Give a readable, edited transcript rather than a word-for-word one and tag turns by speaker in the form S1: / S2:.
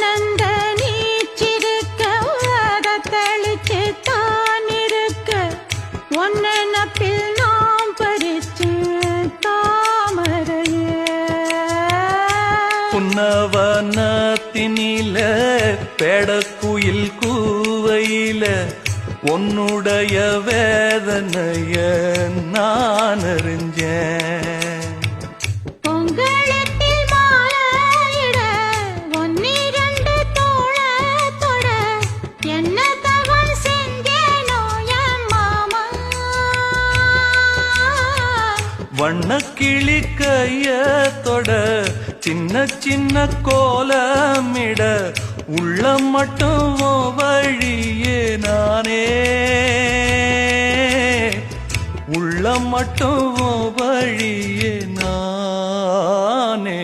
S1: ஆனந்த நீச்சிருக்க அதை தெளிச்சு தான் இருக்க ஒன்னப்பில் நாம் பறிச்சு தாமரைய
S2: புன்னவனத்தினில பெடக்குயில் கூவையில உன்னுடைய வேதனைய நான் அறிஞ்சேன்.
S1: பொங்கலத்தில் மாலையிட ஒன்னிரண்டு தோளத்தொட என்ன தவம் செஞ்சேனோ என் மாமா.
S2: வண்ணக்கிளி கையத்தொட சின்ன சின்ன கோலமிட உள்ளம் மட்டும் வழியே நானே உள்ளம் மட்டும் வழியே நானே.